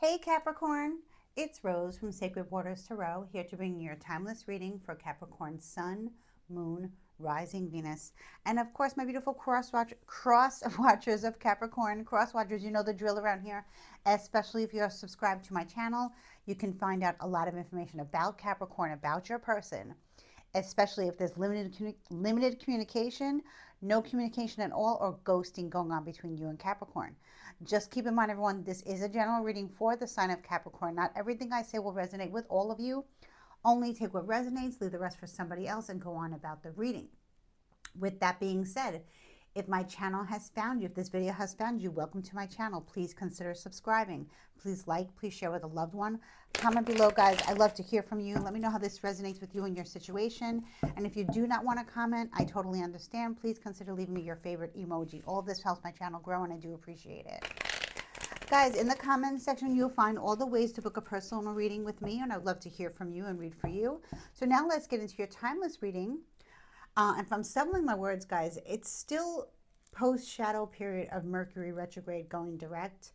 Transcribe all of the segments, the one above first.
Hey Capricorn, it's Rose from Sacred Waters Tarot here to bring you your timeless reading for Capricorn Sun, Moon, Rising Venus, and of course my beautiful cross watchers of Capricorn. Cross watchers, you know the drill around here, especially if you're subscribed to my channel. You can find out a lot of information about Capricorn, about your person, especially if there's limited communication, no communication at all, or ghosting going on between you and Capricorn. Just keep in mind, everyone, this is a general reading for the sign of Capricorn. Not everything I say will resonate with all of you. Only take what resonates, leave the rest for somebody else, and go on about the reading. With that being said, if my channel has found you, if this video has found you, welcome to my channel. Please consider subscribing. Please like, please share with a loved one. Comment below, guys. I'd love to hear from you. Let me know how this resonates with you and your situation. And if you do not want to comment, I totally understand. Please consider leaving me your favorite emoji. All of this helps my channel grow, and I do appreciate it. Guys, in the comments section, you'll find all the ways to book a personal reading with me, and I'd love to hear from you and read for you. So now let's get into your timeless reading. And if I'm stumbling my words, guys, it's still post-shadow period of Mercury retrograde going direct.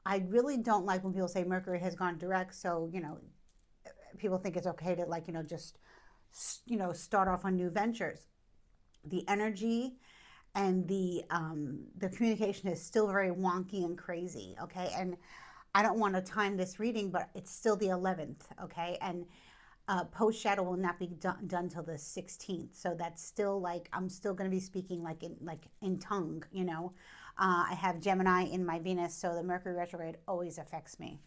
I really don't like when people say Mercury has gone direct. So, people think it's okay to just, start off on new ventures. The energy and the communication is still very wonky and crazy. Okay. And I don't want to time this reading, but it's still the 11th. Okay. And post shadow will not be done till the 16th, so that's still I'm still going to be speaking in tongue. I have Gemini in my Venus, so the Mercury retrograde always affects me.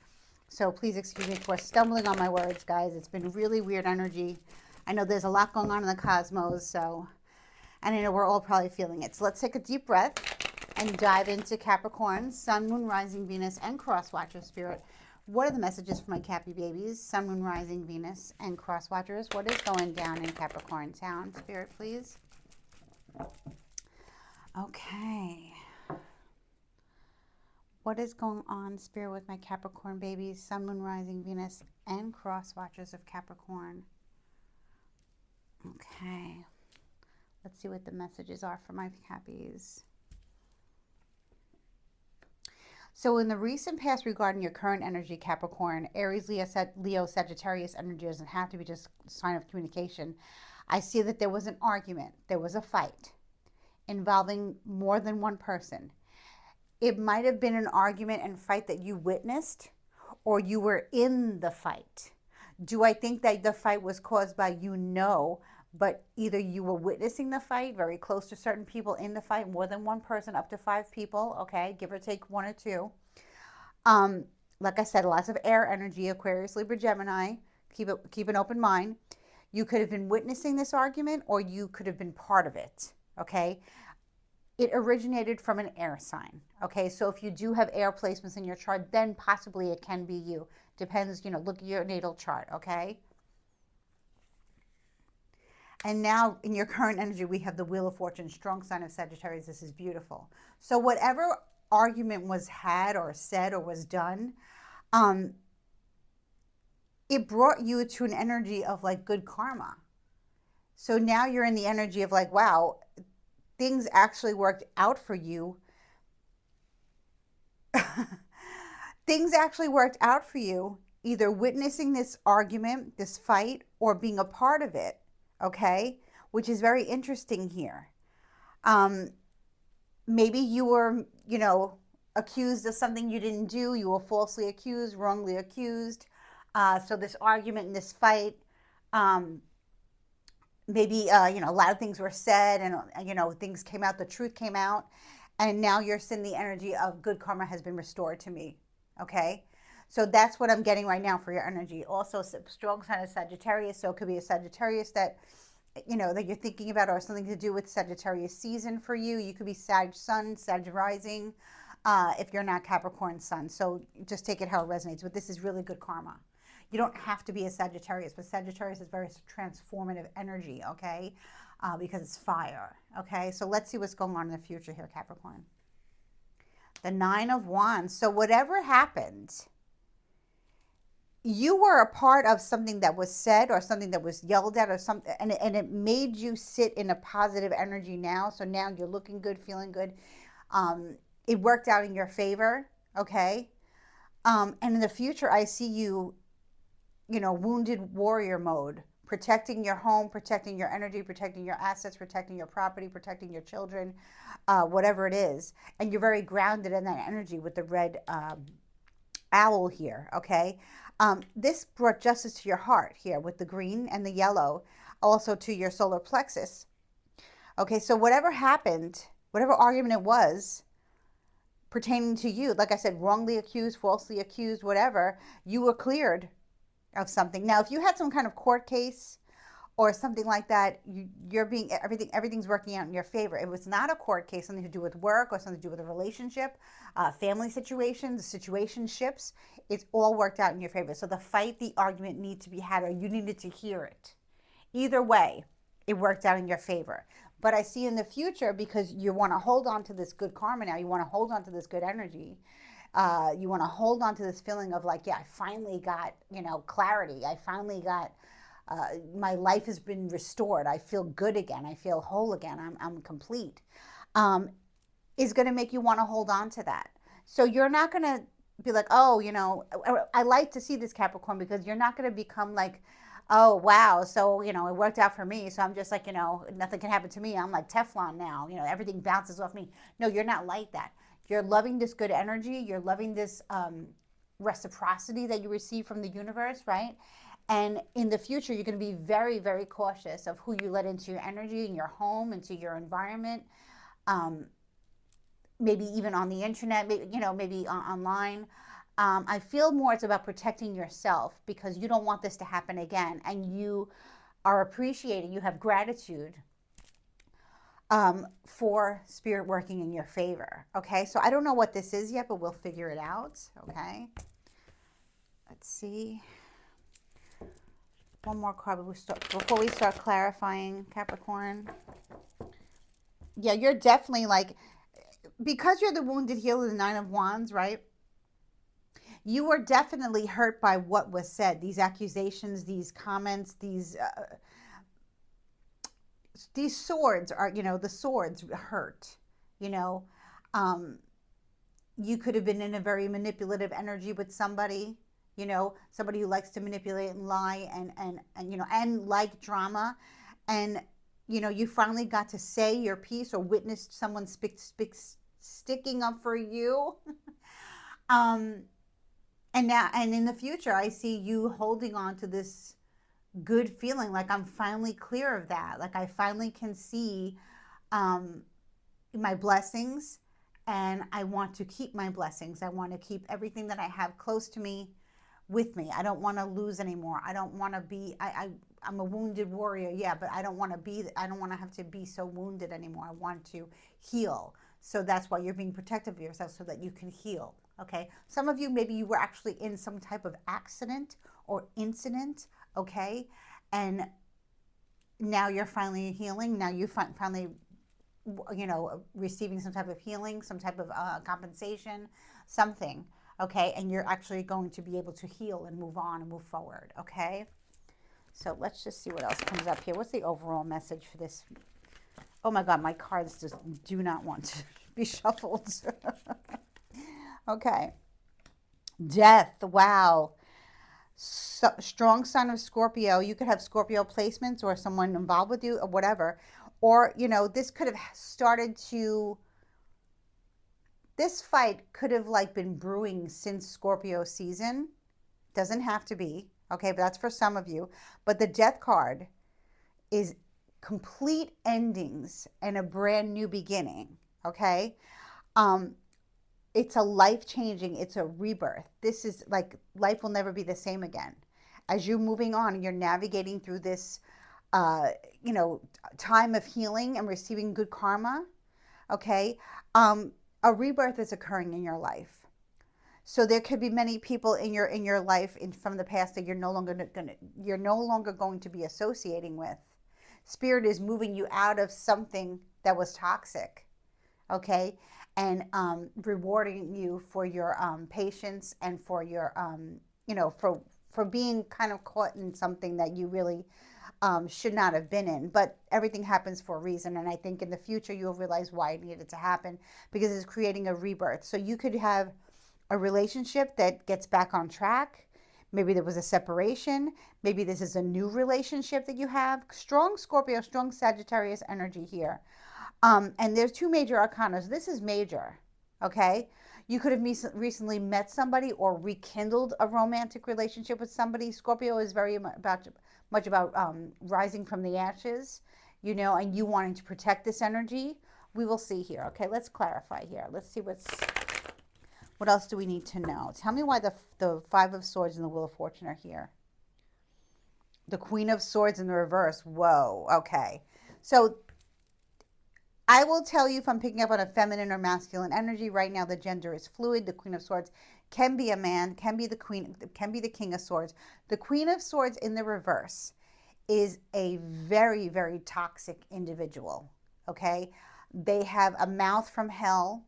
So please excuse me for stumbling on my words, guys. It's been really weird energy. I know there's a lot going on in the cosmos, and I know we're all probably feeling it. So let's take a deep breath and dive into Capricorn, Sun, Moon, Rising, Venus, and Cross Watcher Spirit. What are the messages for my Cappy babies, Sun, Moon, Rising, Venus, and Cross Watchers? What is going down in Capricorn Town? Spirit, please. Okay. What is going on, Spirit, with my Capricorn babies, Sun, Moon, Rising, Venus, and Cross Watchers of Capricorn? Okay. Let's see what the messages are for my Cappies. So in the recent past regarding your current energy, Capricorn, Aries, Leo, Sagittarius energy doesn't have to be just a sign of communication. I see that there was an argument. There was a fight involving more than one person. It might have been an argument and fight that you witnessed, or you were in the fight. Do I think that the fight was caused by you? No. But either you were witnessing the fight, very close to certain people in the fight, more than one person, up to 5 people, okay, give or take 1 or 2. Like I said, lots of air energy, Aquarius, Libra, Gemini. Keep an open mind. You could have been witnessing this argument, or you could have been part of it, okay? It originated from an air sign, okay? So if you do have air placements in your chart, then possibly it can be you. Depends, look at your natal chart, okay? And now in your current energy, we have the Wheel of Fortune, strong sign of Sagittarius. This is beautiful. So whatever argument was had or said or was done, it brought you to an energy of good karma. So now you're in the energy of wow, things actually worked out for you. Things actually worked out for you, either witnessing this argument, this fight, or being a part of it. Okay, which is very interesting here. Maybe you were, accused of something you didn't do. You were falsely accused, wrongly accused. So this argument and this fight, maybe, a lot of things were said and, things came out, the truth came out. And now you're seeing the energy of good karma has been restored to me. Okay. So that's what I'm getting right now for your energy. Also, strong sign of Sagittarius. So it could be a Sagittarius that, that you're thinking about, or something to do with Sagittarius season for you. You could be Sag Sun, Sag Rising, if you're not Capricorn Sun. So just take it how it resonates. But this is really good karma. You don't have to be a Sagittarius, but Sagittarius is very transformative energy, okay? Because it's fire, okay? So let's see what's going on in the future here, Capricorn. The 9 of Wands. So whatever happened, you were a part of something that was said or something that was yelled at or something, and it made you sit in a positive energy now. So now you're looking good, feeling good. It worked out in your favor, okay? And in the future, I see you, wounded warrior mode, protecting your home, protecting your energy, protecting your assets, protecting your property, protecting your children, whatever it is. And you're very grounded in that energy with the red owl here, okay? This brought justice to your heart here with the green and the yellow, also to your solar plexus. Okay, so whatever happened, whatever argument it was pertaining to you, like I said, wrongly accused, falsely accused, whatever, you were cleared of something. Now, if you had some kind of court case or something like that, you're being everything's working out in your favor. If it's not a court case, something to do with work or something to do with a relationship, family situations, situationships, it's all worked out in your favor. So the fight, the argument need to be had, or you needed to hear it. Either way, it worked out in your favor. But I see in the future, because you want to hold on to this good karma now, you want to hold on to this good energy. You want to hold on to this feeling of like, yeah, I finally got, clarity. I finally got, my life has been restored. I feel good again. I feel whole again. I'm complete. Is going to make you want to hold on to that. So you're not going to be like, oh, I like to see this Capricorn, because you're not going to become like, oh, wow. So, it worked out for me. So I'm just like, nothing can happen to me. I'm like Teflon now. Everything bounces off me. No, you're not like that. You're loving this good energy. You're loving this reciprocity that you receive from the universe, right? And in the future, you're going to be very, very cautious of who you let into your energy, in your home, into your environment. Maybe even on the internet, maybe online. I feel more it's about protecting yourself, because you don't want this to happen again, and you are appreciating, you have gratitude for spirit working in your favor. Okay, so I don't know what this is yet, but we'll figure it out. Okay, let's see. One more card before we start clarifying, Capricorn. Yeah, you're definitely like, because you're the wounded healer, the Nine of Wands, right? You were definitely hurt by what was said. These accusations, these comments, these swords are, the swords hurt. You could have been in a very manipulative energy with somebody. Somebody who likes to manipulate and lie and like drama, and you finally got to say your piece or witnessed someone sticking up for you. And now, and in the future, I see you holding on to this good feeling, like I'm finally clear of that. Like I finally can see my blessings, and I want to keep my blessings. I want to keep everything that I have close to me with me. I don't want to lose anymore. I don't want to be, I'm a wounded warrior, yeah, but I don't want to have to be so wounded anymore. I want to heal. So that's why you're being protective of yourself, so that you can heal. Okay. Some of you, maybe you were actually in some type of accident or incident. Okay. And now you're finally healing. Now you finally, receiving some type of healing, some type of compensation, something. Okay. And you're actually going to be able to heal and move on and move forward. Okay. So let's just see what else comes up here. What's the overall message for this? Oh my God, my cards just do not want to be shuffled. Okay. Death. Wow. So, strong sign of Scorpio. You could have Scorpio placements or someone involved with you or whatever. Or, this could have started to, this fight could have like been brewing since Scorpio season. Doesn't have to be. Okay, but that's for some of you. But the Death card is complete endings and a brand new beginning. Okay. It's a life-changing, it's a rebirth. This is like, life will never be the same again. As you're moving on, you're navigating through this, time of healing and receiving good karma. Okay. A rebirth is occurring in your life. So there could be many people in your life from the past that you're no longer going to be associating with. Spirit is moving you out of something that was toxic. Okay. And rewarding you for your patience and for your, for being kind of caught in something that you really should not have been in. But everything happens for a reason. And I think in the future, you'll realize why it needed to happen, because it's creating a rebirth. So you could have a relationship that gets back on track. Maybe there was a separation. Maybe this is a new relationship that you have. Strong Scorpio, strong Sagittarius energy here. And there's two major arcana. This is major, okay? You could have recently met somebody or rekindled a romantic relationship with somebody. Scorpio is very much about rising from the ashes, you know, and you wanting to protect this energy. We will see here. Okay, let's clarify here. Let's see what else do we need to know. Tell me why the Five of Swords and the Wheel of Fortune are here. The Queen of Swords in the reverse. Whoa, okay. So I will tell you if I'm picking up on a feminine or masculine energy. Right now, the gender is fluid. The Queen of Swords can be a man, can be the Queen, can be the King of Swords. The Queen of Swords in the reverse is a very, very toxic individual, okay? They have a mouth from hell.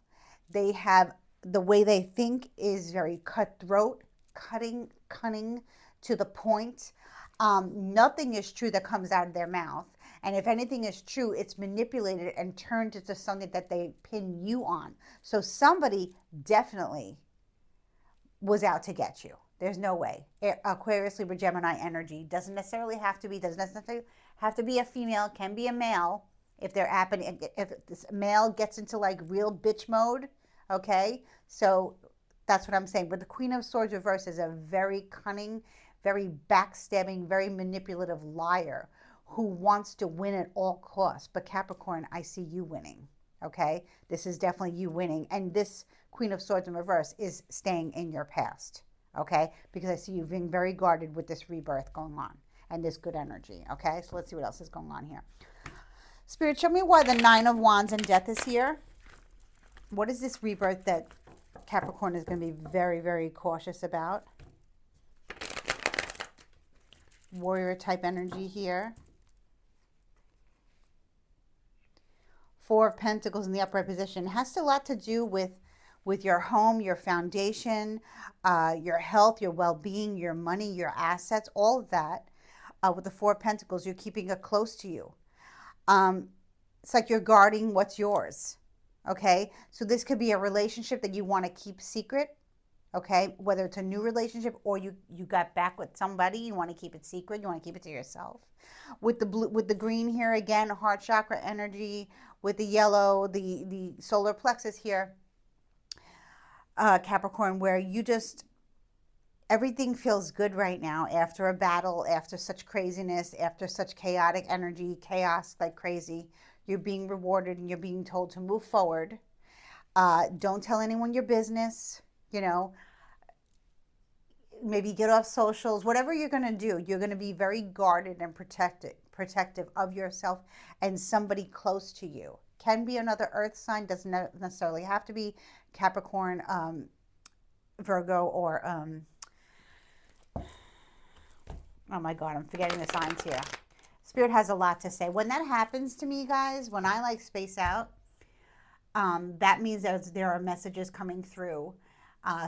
They have, the way they think is very cutthroat, cunning to the point. Nothing is true that comes out of their mouth. And if anything is true, it's manipulated and turned into something that they pin you on. So somebody definitely was out to get you. There's no way. Aquarius, Libra, Gemini energy doesn't necessarily have to be a female, can be a male. If they're happening, if this male gets into like real bitch mode, okay? So that's what I'm saying. But the Queen of Swords reverse is a very cunning, very backstabbing, very manipulative liar who wants to win at all costs. But Capricorn, I see you winning, okay? This is definitely you winning. And this Queen of Swords in reverse is staying in your past, okay? Because I see you being very guarded with this rebirth going on and this good energy, okay? So let's see what else is going on here. Spirit, show me why the Nine of Wands and Death is here. What is this rebirth that Capricorn is going to be very, very cautious about? Warrior type energy here. Four of Pentacles in the upright position. It has a lot to do with your home, your foundation, your health, your well-being, your money, your assets, all of that. With the Four of Pentacles, you're keeping it close to you. It's like you're guarding what's yours, okay? So this could be a relationship that you want to keep secret, okay? Whether it's a new relationship or you got back with somebody, you want to keep it secret, you want to keep it to yourself. With the blue, with the green here again, heart chakra energy. With the yellow, the solar plexus here, Capricorn, where you just, everything feels good right now after a battle, after such craziness, after such chaotic energy, chaos like crazy. You're being rewarded and you're being told to move forward. Don't tell anyone your business, you know. Maybe get off socials. Whatever you're going to do, you're going to be very guarded and protective of yourself and somebody close to you. Can be another earth sign, doesn't necessarily have to be Capricorn, Virgo, or oh my God, I'm forgetting the signs here. Spirit has a lot to say. When that happens to me, guys, when I like space out, that means that there are messages coming through.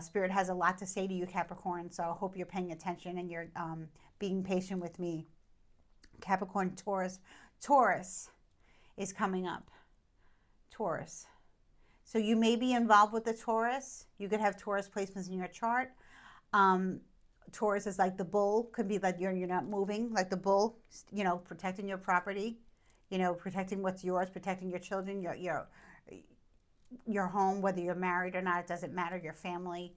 Spirit has a lot to say to you, Capricorn, so I hope you're paying attention and you're being patient with me. Capricorn, Taurus. Taurus is coming up. Taurus. So you may be involved with the Taurus. You could have Taurus placements in your chart. Taurus is like the bull. Could be like you're not moving, like the bull, you know, protecting your property, you know, protecting what's yours, protecting your children, your home, whether you're married or not, it doesn't matter, your family,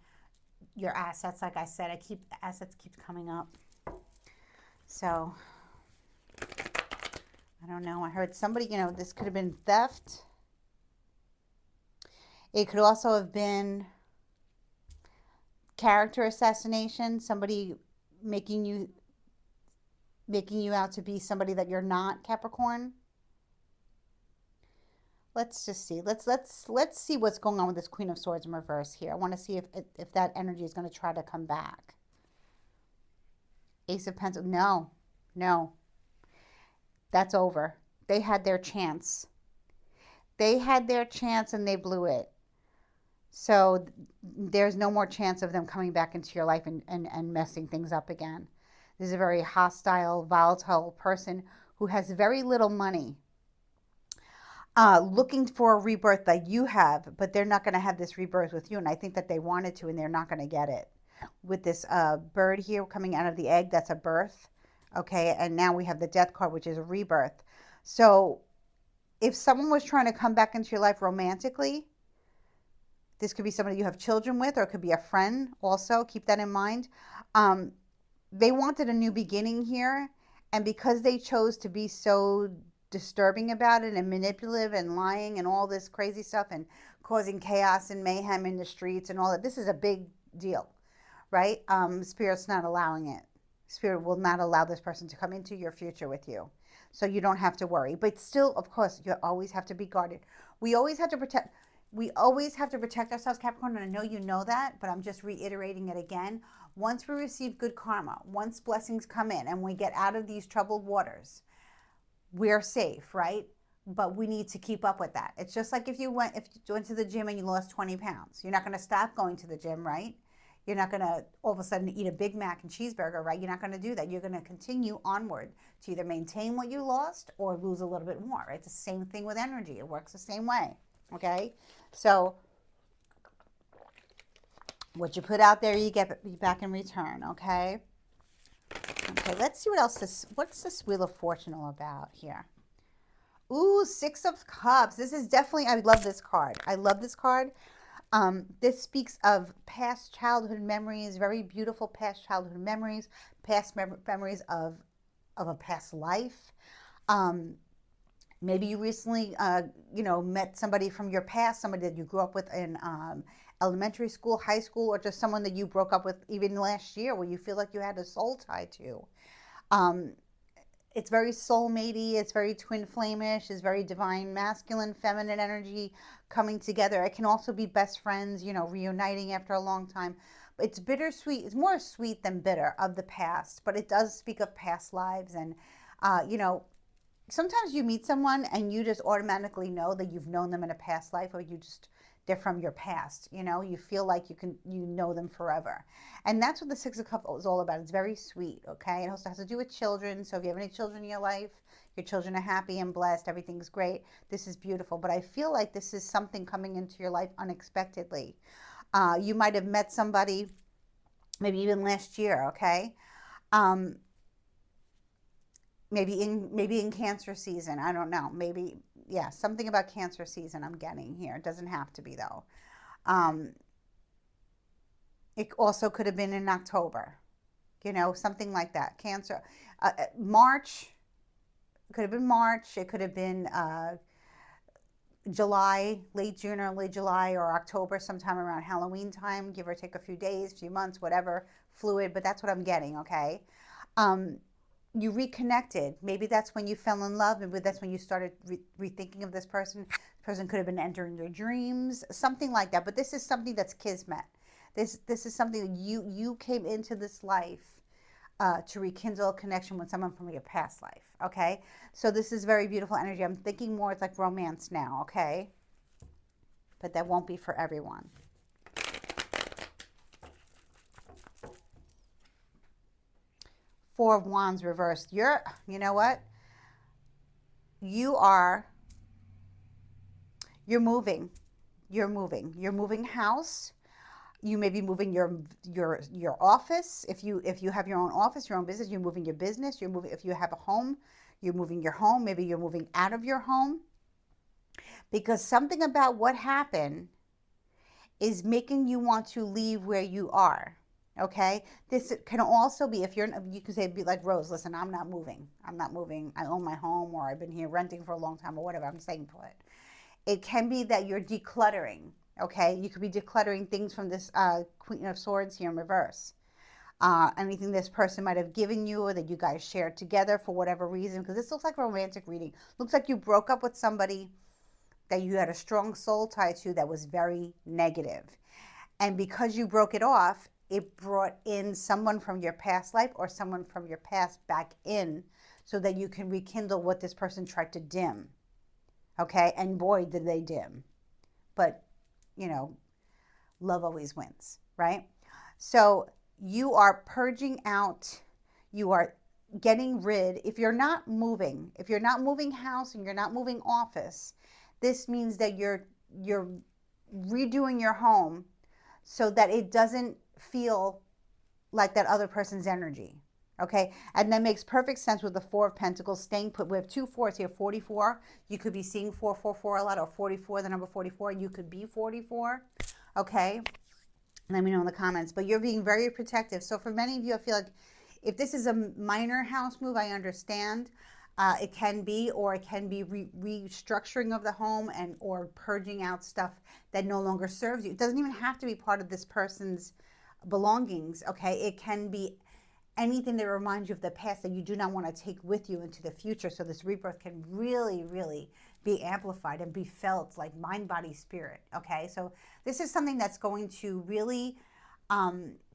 your assets. Like I said, assets keeps coming up. So I don't know. I heard somebody, you know, this could have been theft. It could also have been character assassination, somebody making you out to be somebody that you're not, Capricorn. Let's just see. Let's see what's going on with this Queen of Swords in reverse here. I want to see if that energy is going to try to come back. Ace of Pentacles. No. That's over. They had their chance. They had their chance and they blew it. So there's no more chance of them coming back into your life and messing things up again. This is a very hostile, volatile person who has very little money. looking for a rebirth like you have, but they're not going to have this rebirth with you. And I think that they wanted to, and they're not going to get it. With this bird here coming out of the egg, that's a birth. Okay, and now we have the death card, which is a rebirth. So if someone was trying to come back into your life romantically, this could be somebody you have children with, or it could be a friend also. Keep that in mind. Um, they wanted a new beginning here, and because they chose to be so disturbing about it and manipulative and lying and all this crazy stuff and causing chaos and mayhem in the streets and all that, this is a big deal, right? Spirit's not allowing it. Spirit will not allow this person to come into your future with you, so you don't have to worry. But still, of course, you always have to be guarded. We always have to protect. We always have to protect ourselves, Capricorn, and I know you know that, but I'm just reiterating it again. Once we receive good karma, once blessings come in and we get out of these troubled waters, we're safe, right? But we need to keep up with that. It's just like if you went to the gym and you lost 20 pounds. You're not going to stop going to the gym, right? You're not going to all of a sudden eat a Big Mac and cheeseburger, right? You're not going to do that. You're going to continue onward to either maintain what you lost or lose a little bit more, right? It's the same thing with energy. It works the same way, okay? So what you put out there, you get back in return, okay? Okay, let's see what else what's this Wheel of Fortune all about here? Ooh, Six of Cups. This is definitely, I love this card. I love this card. This speaks of past childhood memories, very beautiful past childhood memories, past memories of a past life. Maybe you recently, met somebody from your past, somebody that you grew up with in elementary school, high school, or just someone that you broke up with even last year where you feel like you had a soul tie to. Um, it's very soulmatey, it's very twin flamish, it's very divine masculine, feminine energy coming together. It can also be best friends, reuniting after a long time. It's bittersweet. It's more sweet than bitter of the past, but it does speak of past lives. And, sometimes you meet someone and you just automatically know that you've known them in a past life, or they're from your past. You feel like you know them forever. And that's what the Six of Cups is all about. It's very sweet, okay? It also has to do with children. So if you have any children in your life, your children are happy and blessed, everything's great. This is beautiful. But I feel like this is something coming into your life unexpectedly. You might have met somebody maybe even last year, okay? Um, maybe in Cancer season. I don't know. Maybe, yeah, something about Cancer season I'm getting here. It doesn't have to be though. Um, it also could have been in October, something like that. Cancer, March. It could have been March. It could have been July, late June, early July, or October, sometime around Halloween time, give or take a few days, few months, whatever, fluid. But that's what I'm getting. Okay. Um, you reconnected. Maybe that's when you fell in love. Maybe that's when you started rethinking of this person. This person could have been entering your dreams, something like that. But this is something that's kismet. This is something that you came into this life to rekindle a connection with someone from your past life. Okay, so this is very beautiful energy. I'm thinking more it's like romance now. Okay, but that won't be for everyone. Four of Wands reversed. You know what? You're moving. You're moving house. You may be moving your office. If you have your own office, your own business, you're moving your business. You're moving, if you have a home, you're moving your home. Maybe you're moving out of your home, because something about what happened is making you want to leave where you are. Okay, this can also be, if you can say, be like Rose, listen, I'm not moving. I own my home, or I've been here renting for a long time, or whatever I'm saying for it. It can be that you're decluttering. Okay, you could be decluttering things from this Queen of Swords here in reverse. Anything this person might have given you, or that you guys shared together for whatever reason, because this looks like a romantic reading. Looks like you broke up with somebody that you had a strong soul tie to that was very negative. And because you broke it off, it brought in someone from your past life or someone from your past back in, so that you can rekindle what this person tried to dim. Okay, and boy, did they dim. But, love always wins, right? So you are purging out, you are getting rid, if you're not moving house and you're not moving office, This means that you're redoing your home so that it doesn't feel like that other person's energy. Okay, and that makes perfect sense with the Four of Pentacles staying put. We have two fours here, 44. You could be seeing 444 a lot, or 44, the number 44. You could be 44. Okay, let me know in the comments. But you're being very protective. So for many of you, I feel like if this is a minor house move, I understand. It can be, or it can be restructuring of the home and or purging out stuff that no longer serves you. It doesn't even have to be part of this person's belongings. Okay, it can be anything that reminds you of the past that you do not want to take with you into the future. So this rebirth can really, really be amplified and be felt like mind, body, spirit. Okay, so this is something that's going to really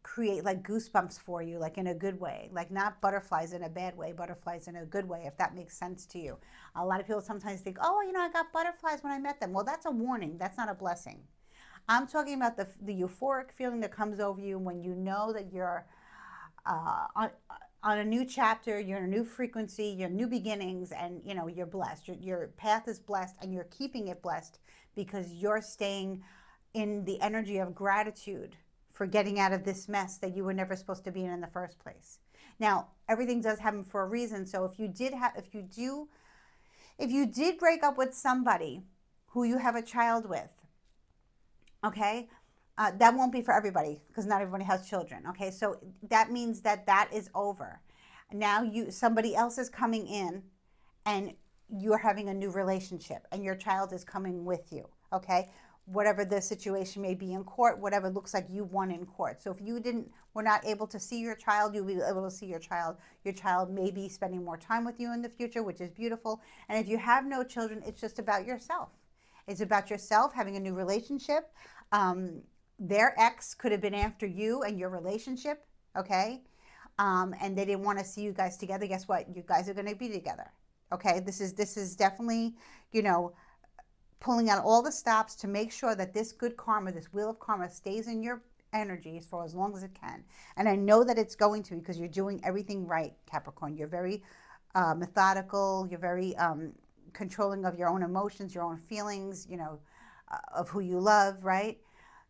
create like goosebumps for you, like in a good way, like not butterflies in a bad way, butterflies in a good way, if that makes sense to you. A lot of people sometimes think, oh, I got butterflies when I met them. Well, that's a warning. That's not a blessing. I'm talking about the euphoric feeling that comes over you when you know that you're on a new chapter, you're in a new frequency, you're new beginnings, and you're blessed. Your path is blessed, and you're keeping it blessed because you're staying in the energy of gratitude for getting out of this mess that you were never supposed to be in the first place. Now, everything does happen for a reason. So if you did break up with somebody who you have a child with, okay, that won't be for everybody because not everybody has children. Okay, so that means that is over. Now somebody else is coming in, and you're having a new relationship, and your child is coming with you. Okay, whatever the situation may be in court, whatever looks like you won in court. So if you were not able to see your child, you'll be able to see your child. Your child may be spending more time with you in the future, which is beautiful. And if you have no children, it's just about yourself. It's about yourself having a new relationship. Their ex could have been after you and your relationship, okay? And they didn't want to see you guys together. Guess what? You guys are going to be together, okay? This is definitely, pulling out all the stops to make sure that this good karma, this wheel of karma, stays in your energies for as long as it can. And I know that it's going to, because you're doing everything right, Capricorn. You're very methodical. You're very controlling of your own emotions, your own feelings, of who you love, right?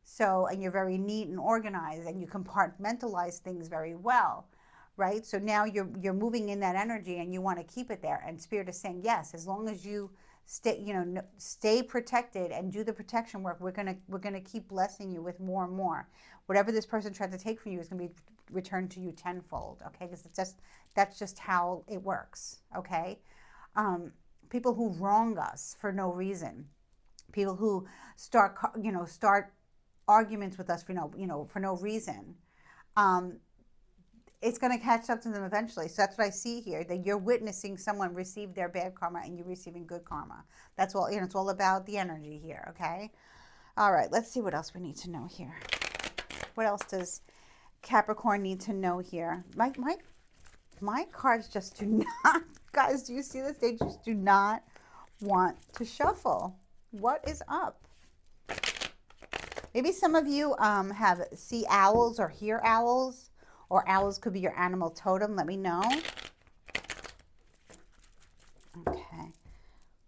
So, and you're very neat and organized, and you compartmentalize things very well, right? So now you're moving in that energy, and you want to keep it there. And Spirit is saying, yes, as long as you stay protected and do the protection work, we're gonna keep blessing you with more and more. Whatever this person tried to take from you is gonna be returned to you tenfold. Okay, because that's just how it works. Okay, people who wrong us for no reason, people who start arguments with us for no reason, it's going to catch up to them eventually. So that's what I see here, that you're witnessing someone receive their bad karma and you're receiving good karma. That's all, it's all about the energy here, okay? All right, let's see what else we need to know here. What else does Capricorn need to know here? My cards just do not, guys, do you see this? They just do not want to shuffle. What is up? Maybe some of you see owls or hear owls, or owls could be your animal totem. Let me know. Okay,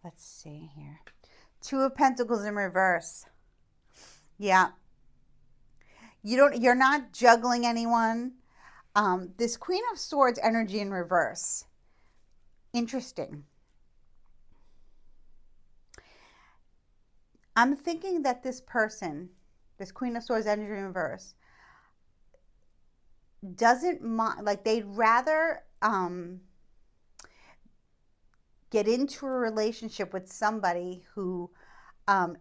let's see here. Two of Pentacles in reverse. Yeah. You're not juggling anyone. This Queen of Swords energy in reverse. Interesting. I'm thinking that this person, this Queen of Swords energy in reverse, doesn't mind, like they'd rather get into a relationship with somebody who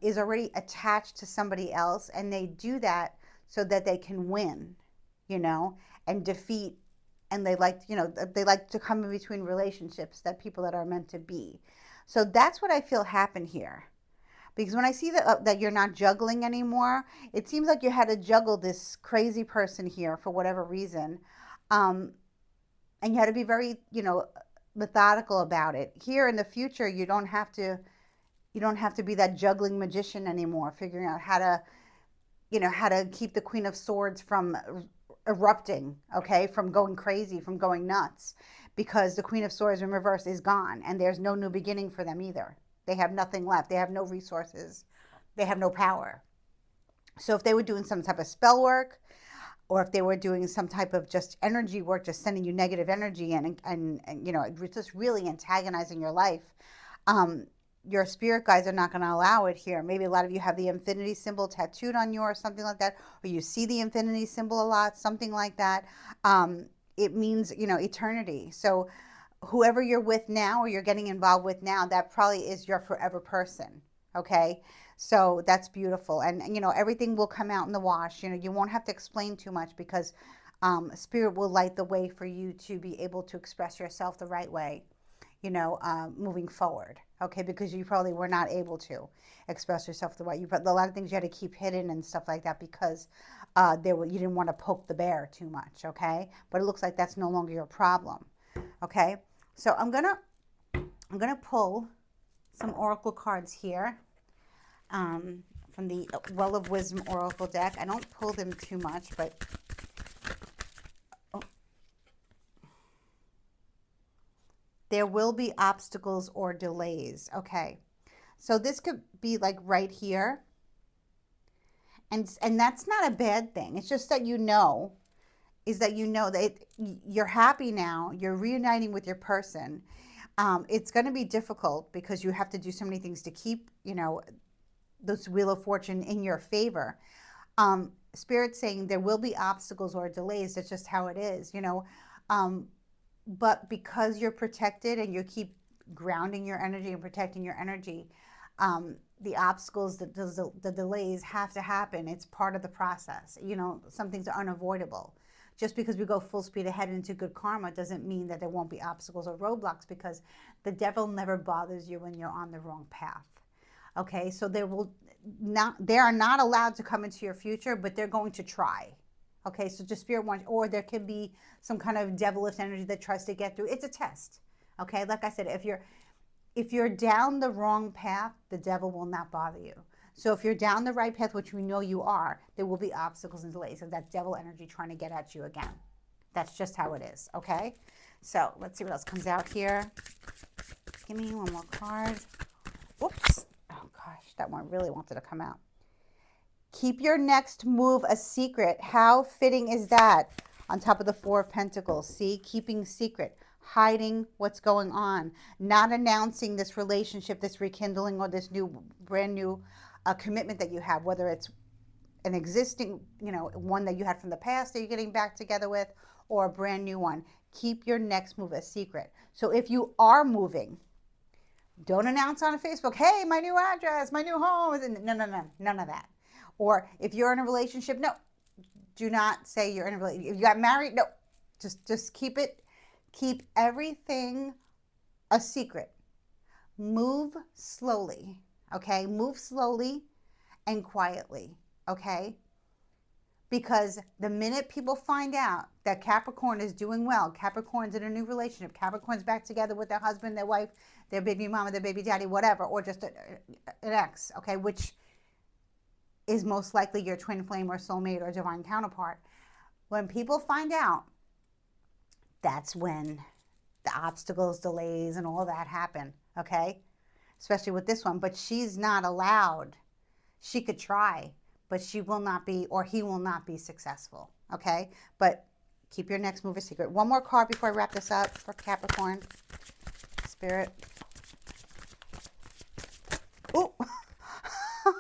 is already attached to somebody else, and they do that so that they can win, and defeat, and they like to come in between relationships, that people that are meant to be. So that's what I feel happened here. Because when I see that you're not juggling anymore, it seems like you had to juggle this crazy person here for whatever reason. And you had to be very, methodical about it. Here in the future, you don't have to be that juggling magician anymore, figuring out how to keep the Queen of Swords from erupting, okay, from going crazy, from going nuts, because the Queen of Swords in reverse is gone, and there's no new beginning for them either. They have nothing left. They have no resources. They have no power. So if they were doing some type of spell work, or if they were doing some type of just energy work, just sending you negative energy and you know, just really antagonizing your life, your spirit guides are not going to allow it here. Maybe a lot of you have the infinity symbol tattooed on you or something like that, or you see the infinity symbol a lot, something like that. It means, you know, eternity. So whoever you're with now or you're getting involved with now, that probably is your forever person. Okay. So that's beautiful. And, you know, everything will come out in the wash. You know, you won't have to explain too much because spirit will light the way for you to be able to express yourself the right way, you know, moving forward. Okay. Because you probably were not able to express yourself the way you, but a lot of things you had to keep hidden and stuff like that because you didn't want to poke the bear too much. Okay. But it looks like that's no longer your problem. Okay. So I'm gonna pull some oracle cards here from the Well of Wisdom Oracle deck. I don't pull them too much, but there will be obstacles or delays. Okay, so this could be like right here, and that's not a bad thing. It's just that you know that you're happy now. You're reuniting with your person. It's going to be difficult because you have to do so many things to keep, you know, this Wheel of Fortune in your favor. Spirit saying there will be obstacles or delays. That's just how it is, you know. But because you're protected and you keep grounding your energy and protecting your energy, the obstacles, the delays have to happen. It's part of the process. You know, some things are unavoidable. Just because we go full speed ahead into good karma doesn't mean that there won't be obstacles or roadblocks, because the devil never bothers you when you're on the wrong path. Okay, so they are not allowed to come into your future, but they're going to try. Okay, so just fear one, or there could be some kind of devilish energy that tries to get through. It's a test. Okay, like I said, if you're down the wrong path, the devil will not bother you. So if you're down the right path, which we know you are, there will be obstacles and delays of that devil energy trying to get at you again. That's just how it is, okay? So let's see what else comes out here. Give me one more card. Whoops. Oh, gosh, that one really wanted to come out. Keep your next move a secret. How fitting is that? On top of the Four of Pentacles. See, keeping secret. Hiding what's going on. Not announcing this relationship, this rekindling, or this brand new commitment that you have, whether it's an existing, you know, one that you had from the past that you're getting back together with, or a brand new one. Keep your next move a secret. So if you are moving, don't announce on Facebook, hey, my new address, my new home. No, none of that. Or if you're in a relationship, no, do not say you're in a relationship. If you got married, no, just keep everything a secret. Move slowly. Okay, move slowly and quietly, okay? Because the minute people find out that Capricorn is doing well, Capricorn's in a new relationship, Capricorn's back together with their husband, their wife, their baby mama, their baby daddy, whatever, or just an ex, okay, which is most likely your twin flame or soulmate or divine counterpart. When people find out, that's when the obstacles, delays, and all that happen, okay? Especially with this one, but she's not allowed. She could try, but she will not be, or he will not be successful, okay? But keep your next move a secret. One more card before I wrap this up for Capricorn. Spirit. Oh, oh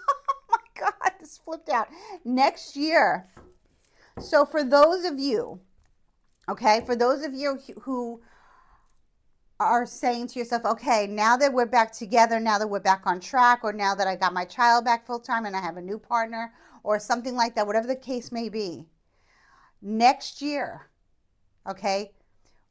my God, this flipped out. Next year. So for those of you, okay, for those of you who are saying to yourself, okay, now that we're back together, now that we're back on track, or now that I got my child back full time and I have a new partner or something like that, whatever the case may be, next year, okay,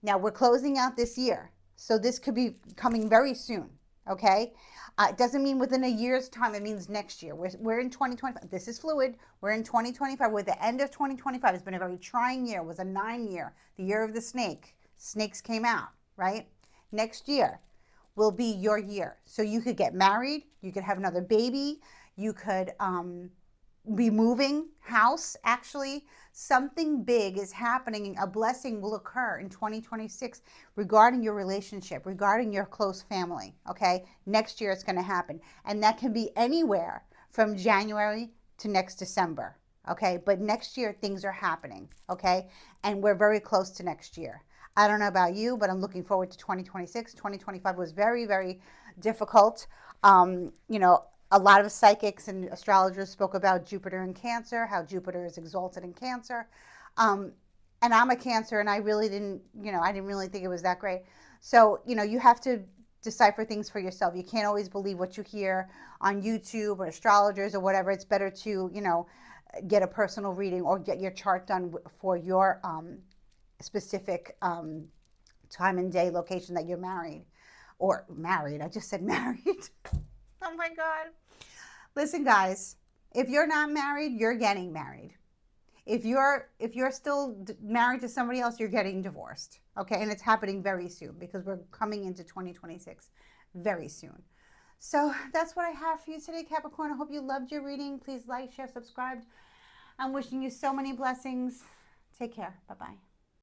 now we're closing out this year. So this could be coming very soon, okay? It doesn't mean within a year's time. It means next year. We're in 2025. This is fluid. We're in 2025. We're at the end of 2025. It's been a very trying year. It was a 9-year, the year of the snake. Snakes came out, right? Next year will be your year. So you could get married, you could have another baby, you could be moving house. Actually, something big is happening. A blessing will occur in 2026 regarding your relationship, regarding your close family. Okay, next year it's going to happen, and that can be anywhere from January to next December. Okay, but next year things are happening. Okay, and we're very close to next year. I don't know about you, but I'm looking forward to 2026. 2025 was very, very difficult. You know, a lot of psychics and astrologers spoke about Jupiter in Cancer, how Jupiter is exalted in Cancer. Um, and I'm a Cancer, and I really didn't, I didn't really think it was that great. So, you have to decipher things for yourself. You can't always believe what you hear on YouTube or astrologers or whatever. It's better to, get a personal reading or get your chart done for your specific time and day location that you're married or married. I just said married. Oh my God. Listen, guys, if you're not married, you're getting married. If you're still married to somebody else, you're getting divorced. Okay, and it's happening very soon because we're coming into 2026 very soon. So that's what I have for you today, Capricorn. I hope you loved your reading. Please like, share, subscribe. I'm wishing you so many blessings. Take care. Bye-bye.